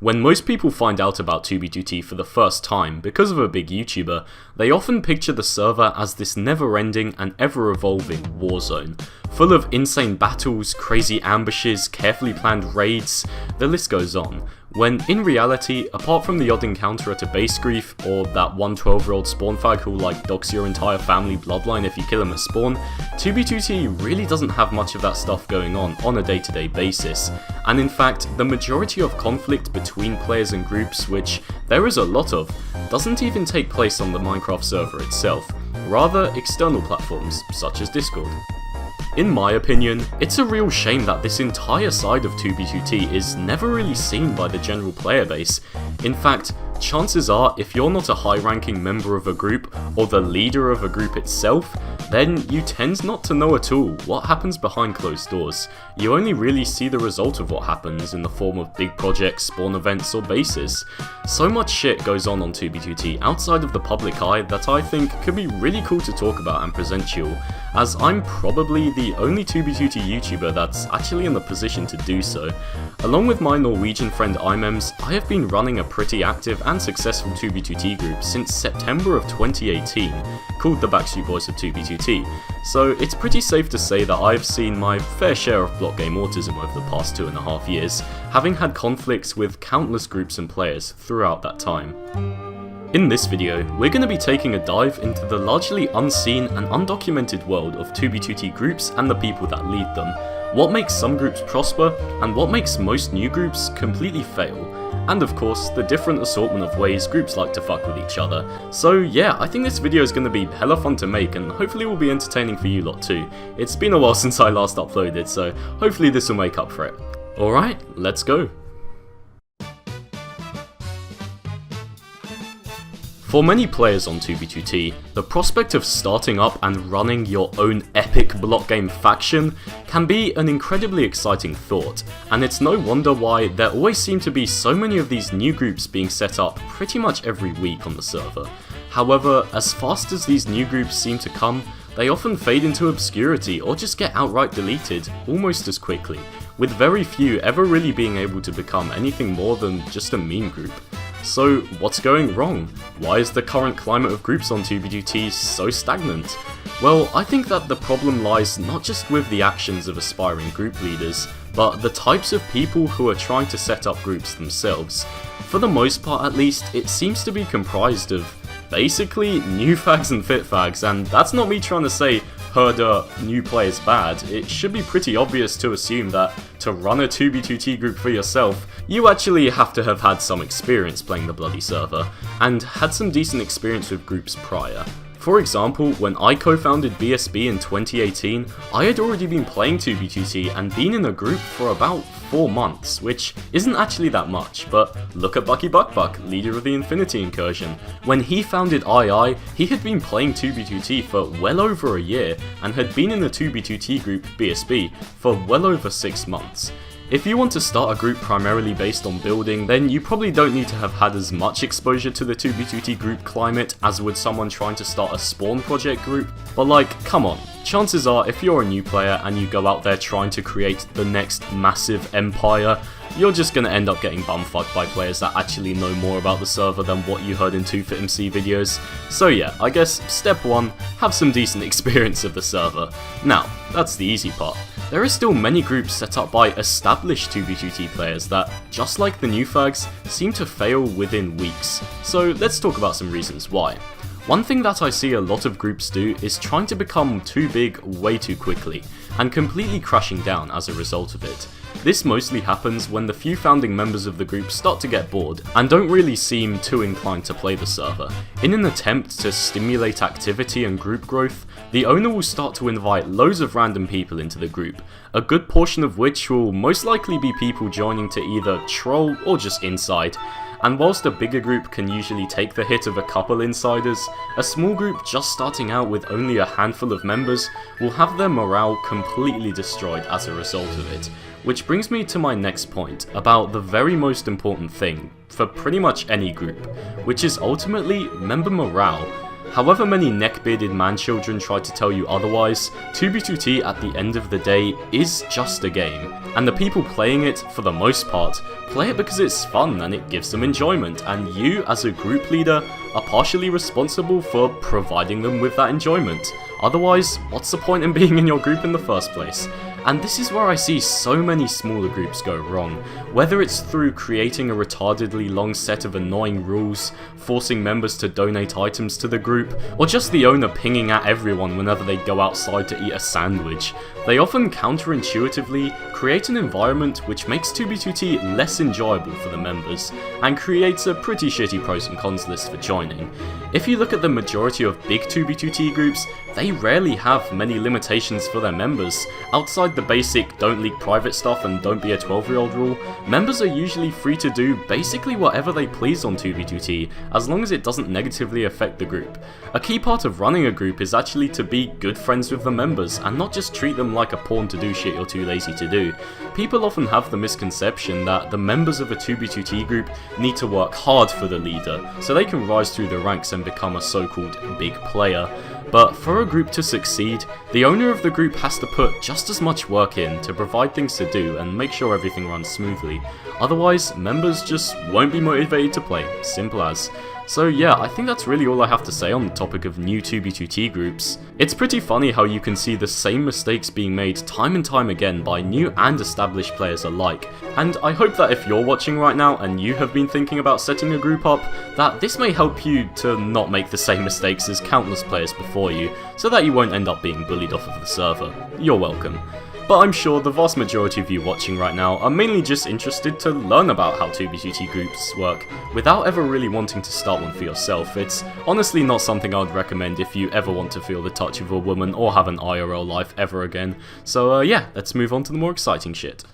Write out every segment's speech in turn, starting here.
When most people find out about 2b2t for the first time because of a big YouTuber, they often picture the server as this never-ending and ever-evolving war zone, full of insane battles, crazy ambushes, carefully planned raids, the list goes on. When in reality, apart from the odd encounter at a base grief, or that one 12-year-old spawn fag who'll dox your entire family bloodline if you kill him at spawn, 2b2t really doesn't have much of that stuff going on a day-to-day basis. And in fact, the majority of conflict between players and groups, which there is a lot of, doesn't even take place on the Minecraft server itself, rather external platforms such as Discord. In my opinion, it's a real shame that this entire side of 2b2t is never really seen by the general player base. In fact, chances are if you're not a high-ranking member of a group or the leader of a group itself, then you tend not to know at all what happens behind closed doors. You only really see the result of what happens in the form of big projects, spawn events or bases. So much shit goes on 2b2t outside of the public eye that I think could be really cool to talk about and present to you all, as I'm probably the only 2b2t YouTuber that's actually in the position to do so. Along with my Norwegian friend Imems, I have been running a pretty active and successful 2b2t group since September of 2018, called the Backstreet Boys of 2b2t, so it's pretty safe to say that I've seen my fair share of block game autism over the past 2.5 years, having had conflicts with countless groups and players throughout that time. In this video, we're going to be taking a dive into the largely unseen and undocumented world of 2b2t groups and the people that lead them, what makes some groups prosper, and what makes most new groups completely fail, and of course, the different assortment of ways groups like to fuck with each other. So yeah, I think this video is going to be hella fun to make, and hopefully will be entertaining for you lot too. It's been a while since I last uploaded, so hopefully this will make up for it. Alright, let's go. For many players on 2b2t, the prospect of starting up and running your own epic block game faction can be an incredibly exciting thought, and it's no wonder why there always seem to be so many of these new groups being set up pretty much every week on the server. However, as fast as these new groups seem to come, they often fade into obscurity or just get outright deleted almost as quickly, with very few ever really being able to become anything more than just a meme group. So what's going wrong? Why is the current climate of groups on 2b2t so stagnant? Well, I think that the problem lies not just with the actions of aspiring group leaders, but the types of people who are trying to set up groups themselves. For the most part at least, it seems to be comprised of basically new fags and fit fags, and that's not me trying to say herder new players bad. It should be pretty obvious to assume that to run a 2b2t group for yourself, you actually have to have had some experience playing the bloody server, and had some decent experience with groups prior. For example, when I co-founded BSB in 2018, I had already been playing 2b2t and been in a group for about 4 months, which isn't actually that much, but look at Bucky Buck, leader of the Infinity Incursion. When he founded II, he had been playing 2b2t for well over a year, and had been in the 2b2t group BSB for well over 6 months. If you want to start a group primarily based on building, then you probably don't need to have had as much exposure to the 2b2t group climate as would someone trying to start a spawn project group, but come on, chances are if you're a new player and you go out there trying to create the next massive empire, you're just going to end up getting bumfucked by players that actually know more about the server than what you heard in 2FitMC videos. So yeah, I guess step 1, have some decent experience of the server. Now, that's the easy part. There are still many groups set up by established 2b2t players that, just like the new fags, seem to fail within weeks. So let's talk about some reasons why. One thing that I see a lot of groups do is trying to become too big way too quickly, and completely crashing down as a result of it. This mostly happens when the few founding members of the group start to get bored, and don't really seem too inclined to play the server. In an attempt to stimulate activity and group growth, the owner will start to invite loads of random people into the group, a good portion of which will most likely be people joining to either troll or just inside. And whilst a bigger group can usually take the hit of a couple insiders, a small group just starting out with only a handful of members will have their morale completely destroyed as a result of it. Which brings me to my next point about the very most important thing for pretty much any group, which is ultimately member morale. However many neck-bearded man-children try to tell you otherwise, 2b2t at the end of the day is just a game, and the people playing it, for the most part, play it because it's fun and it gives them enjoyment, and you, as a group leader, are partially responsible for providing them with that enjoyment. Otherwise, what's the point in being in your group in the first place? And this is where I see so many smaller groups go wrong, whether it's through creating a retardedly long set of annoying rules, forcing members to donate items to the group, or just the owner pinging at everyone whenever they go outside to eat a sandwich. They often counterintuitively create an environment which makes 2b2t less enjoyable for the members, and creates a pretty shitty pros and cons list for joining. If you look at the majority of big 2b2t groups, they rarely have many limitations for their members. Outside the basic don't leak private stuff and don't be a 12-year-old rule, members are usually free to do basically whatever they please on 2b2t, as long as it doesn't negatively affect the group. A key part of running a group is actually to be good friends with the members, and not just treat them like a pawn to do shit you're too lazy to do. People often have the misconception that the members of a 2b2t group need to work hard for the leader, so they can rise through the ranks and become a so-called big player. But for a group to succeed, the owner of the group has to put just as much work in to provide things to do and make sure everything runs smoothly. Otherwise, members just won't be motivated to play, simple as. So yeah, I think that's really all I have to say on the topic of new 2b2t groups. It's pretty funny how you can see the same mistakes being made time and time again by new and established players alike, and I hope that if you're watching right now and you have been thinking about setting a group up, that this may help you to not make the same mistakes as countless players before you, so that you won't end up being bullied off of the server. You're welcome. But I'm sure the vast majority of you watching right now are mainly just interested to learn about how 2b2t groups work, without ever really wanting to start one for yourself. It's honestly not something I would recommend if you ever want to feel the touch of a woman or have an IRL life ever again. So yeah, let's move on to the more exciting shit.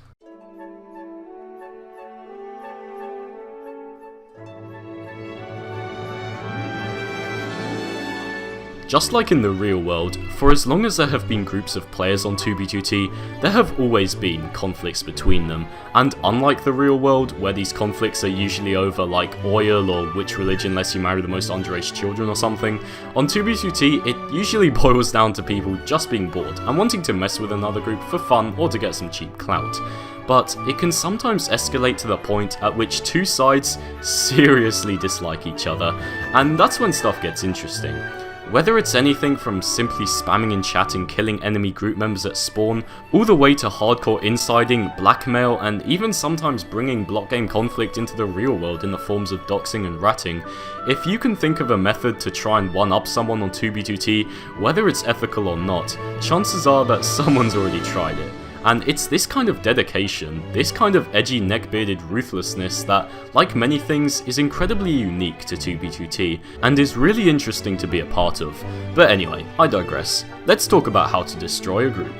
Just like in the real world, for as long as there have been groups of players on 2b2t, there have always been conflicts between them, and unlike the real world, where these conflicts are usually over like oil or which religion lets you marry the most underage children or something, on 2b2t it usually boils down to people just being bored and wanting to mess with another group for fun or to get some cheap clout. But it can sometimes escalate to the point at which two sides seriously dislike each other, and that's when stuff gets interesting. Whether it's anything from simply spamming in chat and killing enemy group members at spawn, all the way to hardcore insiding, blackmail, and even sometimes bringing block game conflict into the real world in the forms of doxing and ratting, if you can think of a method to try and one-up someone on 2b2t, whether it's ethical or not, chances are that someone's already tried it. And it's this kind of dedication, this kind of edgy neck-bearded ruthlessness that, like many things, is incredibly unique to 2b2t, and is really interesting to be a part of. But anyway, I digress. Let's talk about how to destroy a group.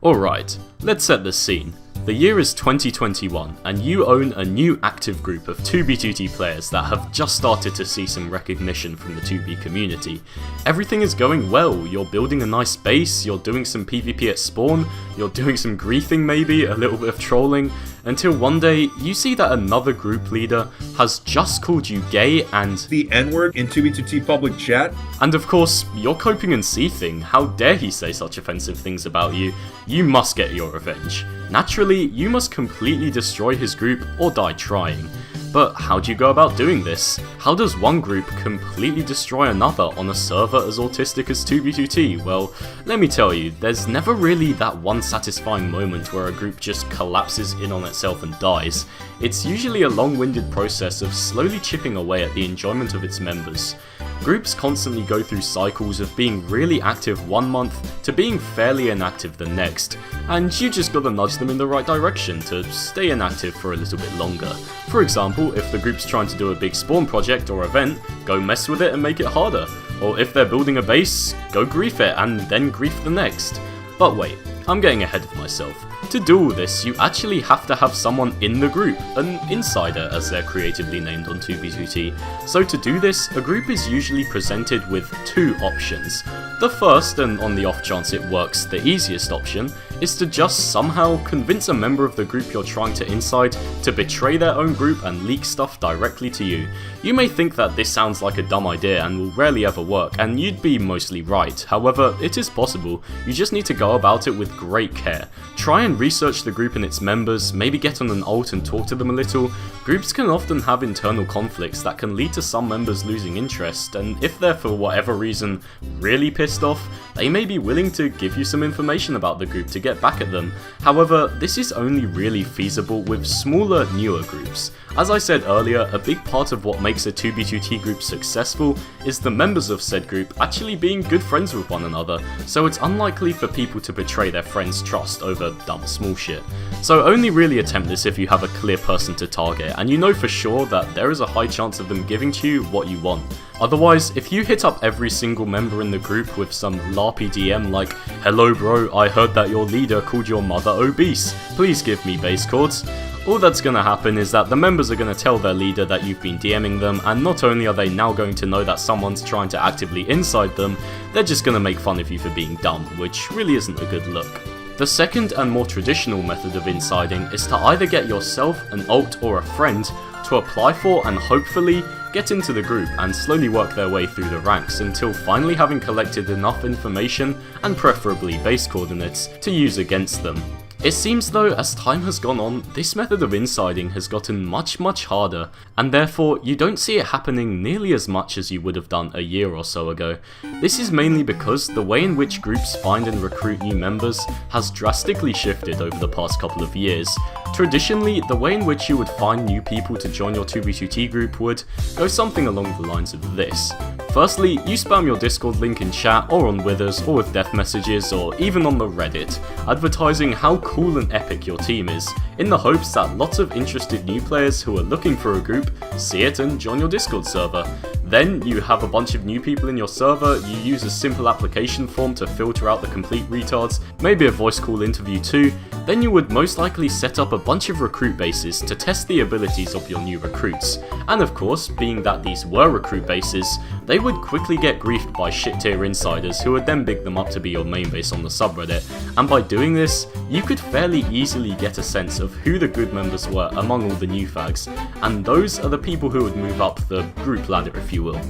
Alright, let's set the scene. The year is 2021, and you own a new active group of 2b2t players that have just started to see some recognition from the 2b community. Everything is going well, you're building a nice base, you're doing some PvP at spawn, you're doing some griefing maybe, a little bit of trolling, until one day you see that another group leader has just called you gay and the N-word in 2b2t public chat. And of course, you're coping and seething. How dare he say such offensive things about you? You must get your revenge. Naturally, you must completely destroy his group or die trying. But how do you go about doing this? How does one group completely destroy another on a server as autistic as 2b2t? Well, let me tell you, there's never really that one satisfying moment where a group just collapses in on itself and dies. It's usually a long-winded process of slowly chipping away at the enjoyment of its members. Groups constantly go through cycles of being really active one month to being fairly inactive the next, and you just gotta nudge them in the right direction to stay inactive for a little bit longer. For example, if the group's trying to do a big spawn project or event, go mess with it and make it harder. Or if they're building a base, go grief it and then grief the next. But wait, I'm getting ahead of myself. To do all this, you actually have to have someone in the group, an insider as they're creatively named on 2b2t. So to do this, a group is usually presented with two options. The first, and on the off chance it works, the easiest option, is to just somehow convince a member of the group you're trying to incite to betray their own group and leak stuff directly to you. You may think that this sounds like a dumb idea and will rarely ever work, and you'd be mostly right. However, it is possible. You just need to go about it with great care. Try and research the group and its members, maybe get on an alt and talk to them a little. Groups can often have internal conflicts that can lead to some members losing interest, and if they're for whatever reason really pissed off, they may be willing to give you some information about the group to get back at them. However, this is only really feasible with smaller, newer groups. As I said earlier, a big part of what makes a 2b2t group successful is the members of said group actually being good friends with one another, so it's unlikely for people to betray their friends' trust over dumb small shit. So only really attempt this if you have a clear person to target, and you know for sure that there is a high chance of them giving to you what you want. Otherwise, if you hit up every single member in the group with some LARPy DM like, "Hello bro, I heard that your leader called your mother obese, please give me base chords," all that's gonna happen is that the members are gonna tell their leader that you've been DMing them, and not only are they now going to know that someone's trying to actively incite them, they're just gonna make fun of you for being dumb, which really isn't a good look. The second and more traditional method of inciting is to either get yourself, an alt, or a friend to apply for and hopefully get into the group and slowly work their way through the ranks until finally having collected enough information, and preferably base coordinates, to use against them. It seems though, as time has gone on, this method of inciting has gotten much harder, and therefore you don't see it happening nearly as much as you would have done a year or so ago. This is mainly because the way in which groups find and recruit new members has drastically shifted over the past couple of years. Traditionally, the way in which you would find new people to join your 2b2t group would go something along the lines of this. Firstly, you spam your Discord link in chat or on Withers or with death messages or even on the Reddit, advertising how cool and epic your team is, in the hopes that lots of interested new players who are looking for a group see it and join your Discord server. Then you have a bunch of new people in your server, you use a simple application form to filter out the complete retards, maybe a voice call interview too. Then you would most likely set up a bunch of recruit bases to test the abilities of your new recruits. And of course, being that these were recruit bases, they would quickly get griefed by shit tier insiders who would then big them up to be your main base on the subreddit. And by doing this, you could fairly easily get a sense of who the good members were among all the new fags, and those are the people who would move up the group ladder, if you will.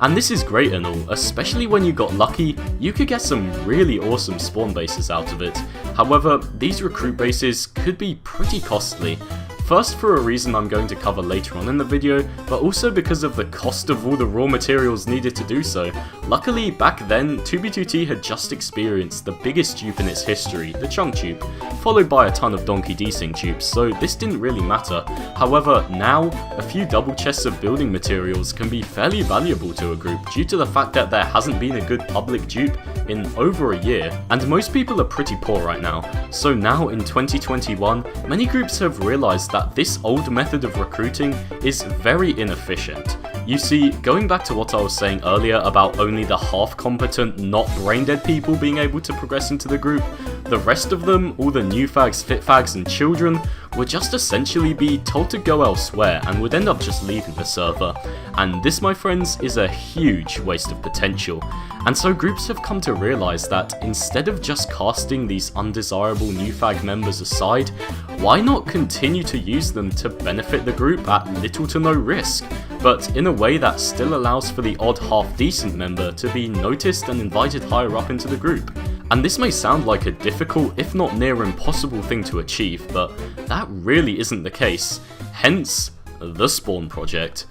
And this is great and all, especially when you got lucky, you could get some really awesome spawn bases out of it. However, these recruit bases could be pretty costly. First for a reason I'm going to cover later on in the video, but also because of the cost of all the raw materials needed to do so. Luckily, back then, 2b2t had just experienced the biggest dupe in its history, the chunk dupe, followed by a ton of donkey desync dupes, so this didn't really matter. However, now, a few double chests of building materials can be fairly valuable to a group due to the fact that there hasn't been a good public dupe in over a year, and most people are pretty poor right now. So now in 2021, many groups have realized that this old method of recruiting is very inefficient. You see, going back to what I was saying earlier about only the half-competent, not brain-dead people being able to progress into the group, the rest of them, all the new fags, fit fags and children, would just essentially be told to go elsewhere and would end up just leaving the server. And this, my friends, is a huge waste of potential. And so groups have come to realize that instead of just casting these undesirable new fag members aside, why not continue to use them to benefit the group at little to no risk, but in a way that still allows for the odd half-decent member to be noticed and invited higher up into the group. And this may sound like a difficult, if not near impossible thing to achieve, but that really isn't the case, hence the Spawn Project.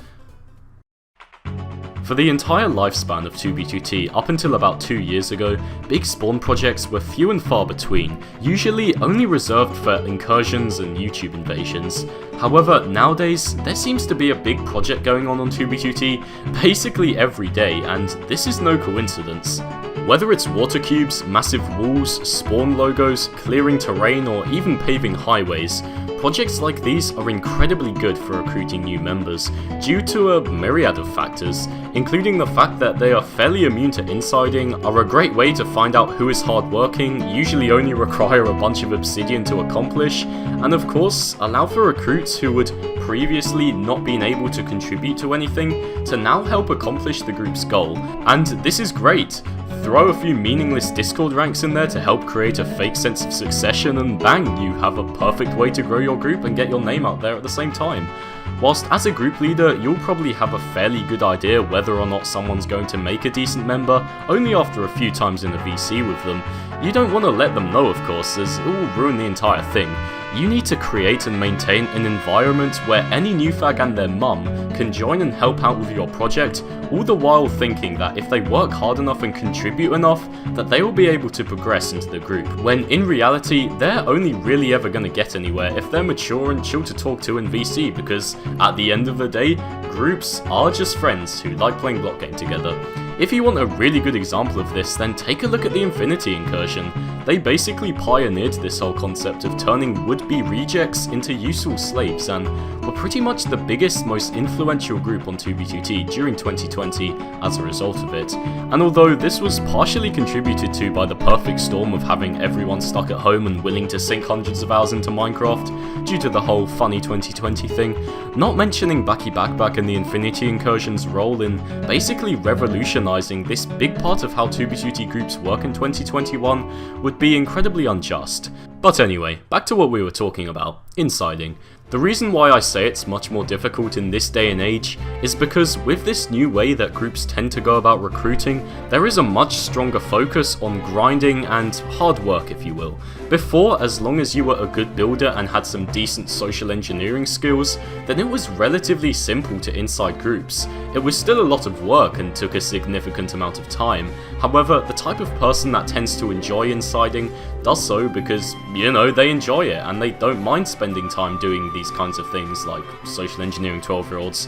For the entire lifespan of 2b2t up until about 2 years ago, big spawn projects were few and far between, usually only reserved for incursions and YouTube invasions. However, nowadays, there seems to be a big project going on 2b2t basically every day, and this is no coincidence. Whether it's water cubes, massive walls, spawn logos, clearing terrain, or even paving highways, projects like these are incredibly good for recruiting new members due to a myriad of factors, including the fact that they are fairly immune to insiding, are a great way to find out who is hardworking, usually only require a bunch of obsidian to accomplish, and of course allow for recruits who would previously not been able to contribute to anything to now help accomplish the group's goal. And this is great. throw a few meaningless Discord ranks in there to help create a fake sense of succession, and bang, you have a perfect way to grow your group and get your name out there at the same time. Whilst as a group leader, you'll probably have a fairly good idea whether or not someone's going to make a decent member, only after a few times in a VC with them. You don't want to let them know, of course, as it will ruin the entire thing. You need to create and maintain an environment where any new fag and their mum can join and help out with your project, all the while thinking that if they work hard enough and contribute enough, that they will be able to progress into the group, when in reality, they're only really ever going to get anywhere if they're mature and chill to talk to in VC, because at the end of the day, groups are just friends who like playing block game together. If you want a really good example of this, then take a look at the Infinity Incursion. They basically pioneered this whole concept of turning would-be rejects into useful slaves, and were pretty much the biggest, most influential group on 2b2t during 2020 as a result of it. And although this was partially contributed to by the perfect storm of having everyone stuck at home and willing to sink hundreds of hours into Minecraft, due to the whole funny 2020 thing, not mentioning Backy Backback and the Infinity Incursion's role in basically revolutionizing this big part of how 2b2t groups work in 2021 would be incredibly unjust. But anyway, back to what we were talking about, insiding. The reason why I say it's much more difficult in this day and age is because with this new way that groups tend to go about recruiting, there is a much stronger focus on grinding and hard work, if you will. Before, as long as you were a good builder and had some decent social engineering skills, then it was relatively simple to inside groups. It was still a lot of work and took a significant amount of time. However, the type of person that tends to enjoy insiding does so because, you know, they enjoy it and they don't mind spending time doing these kinds of things like social engineering 12-year-olds.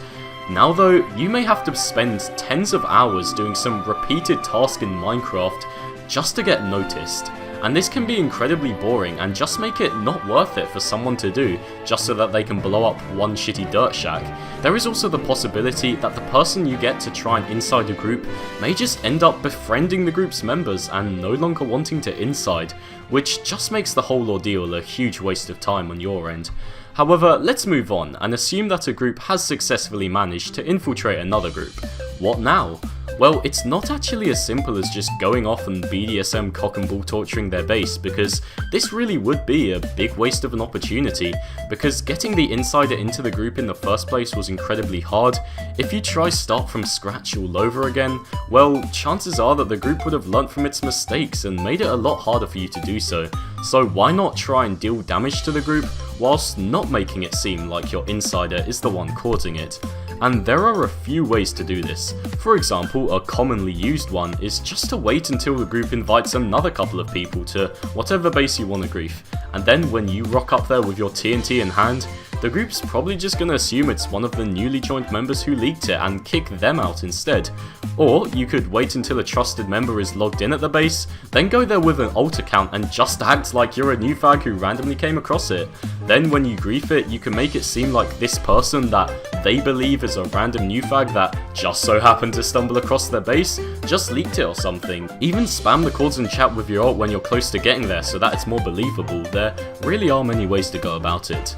Now though, you may have to spend tens of hours doing some repeated task in Minecraft just to get noticed. And this can be incredibly boring and just make it not worth it for someone to do, just so that they can blow up one shitty dirt shack. There is also the possibility that the person you get to try and inside a group may just end up befriending the group's members and no longer wanting to inside, which just makes the whole ordeal a huge waste of time on your end. However, let's move on and assume that a group has successfully managed to infiltrate another group. What now? Well, it's not actually as simple as just going off and BDSM cock and ball torturing their base, because this really would be a big waste of an opportunity, because getting the insider into the group in the first place was incredibly hard. If you try start from scratch all over again, well, chances are that the group would have learnt from its mistakes and made it a lot harder for you to do so. So why not try and deal damage to the group, whilst not making it seem like your insider is the one causing it? And there are a few ways to do this. For example, a commonly used one is just to wait until the group invites another couple of people to whatever base you want to grief, and then when you rock up there with your TNT in hand, the group's probably just gonna assume it's one of the newly joined members who leaked it and kick them out instead. Or you could wait until a trusted member is logged in at the base, then go there with an alt account and just act like you're a new fag who randomly came across it. Then when you grief it, you can make it seem like this person that they believe is a random new fag that just so happened to stumble across their base just leaked it or something. Even spam the chords and chat with your alt when you're close to getting there so that it's more believable. There really are many ways to go about it.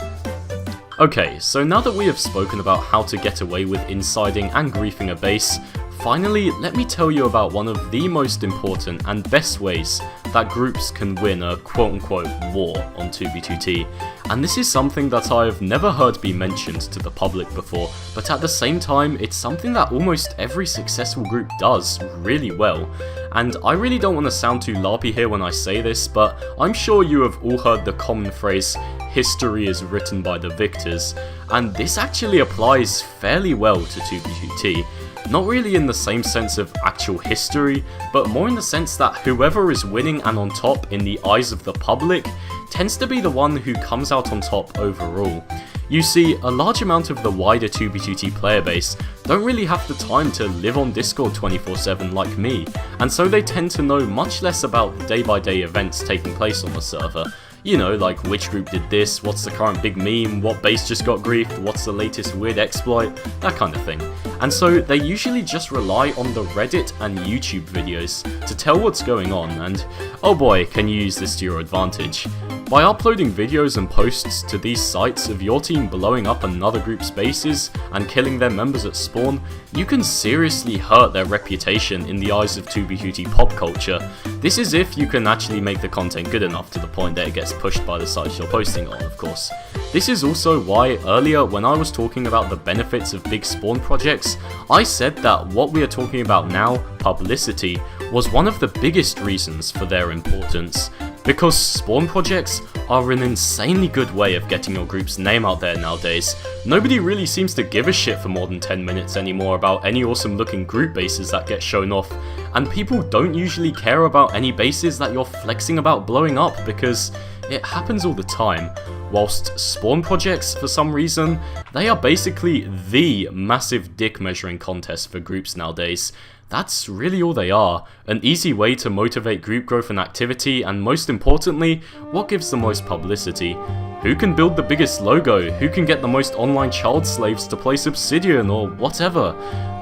Okay, so now that we have spoken about how to get away with insiding and griefing a base, finally let me tell you about one of the most important and best ways that groups can win a quote-unquote war on 2b2t. And this is something that I've never heard be mentioned to the public before, but at the same time it's something that almost every successful group does really well. And I really don't want to sound too larpy here when I say this, but I'm sure you have all heard the common phrase, history is written by the victors, and this actually applies fairly well to 2b2t. Not really in the same sense of actual history, but more in the sense that whoever is winning and on top in the eyes of the public tends to be the one who comes out on top overall. You see, a large amount of the wider 2b2t player base don't really have the time to live on Discord 24/7 like me, and so they tend to know much less about the day-by-day events taking place on the server. You know, like which group did this, what's the current big meme, what base just got griefed, what's the latest weird exploit, that kind of thing. And so they usually just rely on the Reddit and YouTube videos to tell what's going on, and oh boy, can you use this to your advantage. By uploading videos and posts to these sites of your team blowing up another group's bases and killing their members at spawn, you can seriously hurt their reputation in the eyes of 2B2T pop culture. This is if you can actually make the content good enough to the point that it gets pushed by the sites you're posting on, of course. This is also why earlier when I was talking about the benefits of big spawn projects, I said that what we are talking about now, publicity, was one of the biggest reasons for their importance. Because spawn projects are an insanely good way of getting your group's name out there nowadays. Nobody really seems to give a shit for more than 10 minutes anymore about any awesome looking group bases that get shown off, and people don't usually care about any bases that you're flexing about blowing up because it happens all the time. Whilst spawn projects, for some reason, they are basically the massive dick measuring contest for groups nowadays. That's really all they are, an easy way to motivate group growth and activity, and most importantly, what gives the most publicity. Who can build the biggest logo? Who can get the most online child slaves to play Obsidian or whatever?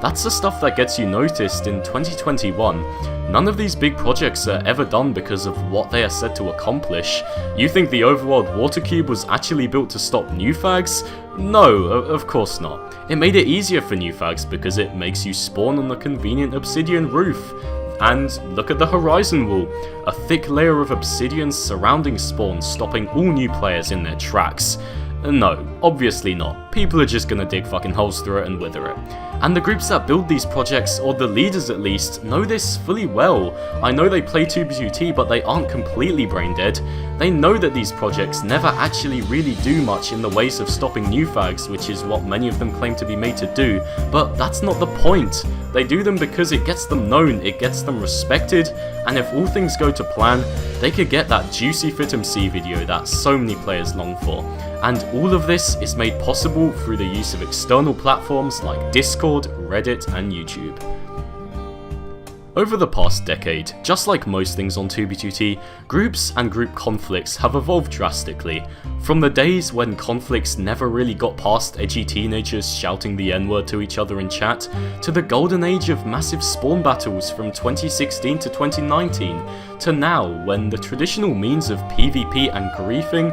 That's the stuff that gets you noticed in 2021. None of these big projects are ever done because of what they are said to accomplish. You think the overworld water cube was actually built to stop new fags? No, of course not. It made it easier for new fags because it makes you spawn on the convenient obsidian roof. And look at the horizon wall, a thick layer of obsidian surrounding spawns, stopping all new players in their tracks. No, obviously not. People are just gonna dig fucking holes through it and wither it. And the groups that build these projects, or the leaders at least, know this fully well. I know they play 2B2T, but they aren't completely brain dead. They know that these projects never actually really do much in the ways of stopping new fags, which is what many of them claim to be made to do, but that's not the point. They do them because it gets them known, it gets them respected, and if all things go to plan, they could get that juicy FitMC video that so many players long for. And all of this is made possible through the use of external platforms like Discord, Reddit, and YouTube. Over the past decade, just like most things on 2B2T, groups and group conflicts have evolved drastically. From the days when conflicts never really got past edgy teenagers shouting the N-word to each other in chat, to the golden age of massive spawn battles from 2016 to 2019, to now when the traditional means of PvP and griefing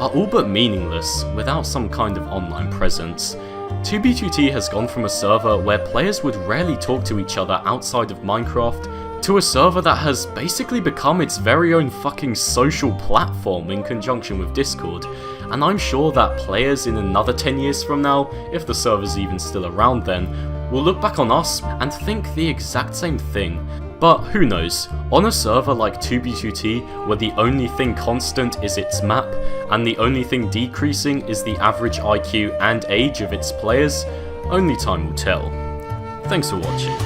are all but meaningless without some kind of online presence. 2B2T has gone from a server where players would rarely talk to each other outside of Minecraft to a server that has basically become its very own fucking social platform in conjunction with Discord. And I'm sure that players in another 10 years from now, if the server's even still around then, will look back on us and think the exact same thing. But who knows, on a server like 2B2T, where the only thing constant is its map, and the only thing decreasing is the average IQ and age of its players, only time will tell. Thanks for watching.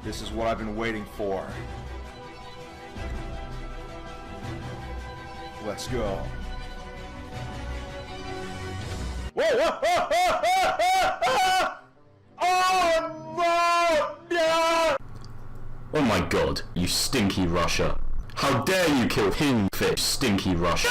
This is what I've been waiting for. Let's go. Whoa! Oh no! Oh my god, you stinky Russia. How dare you kill Kingfish, stinky Russia.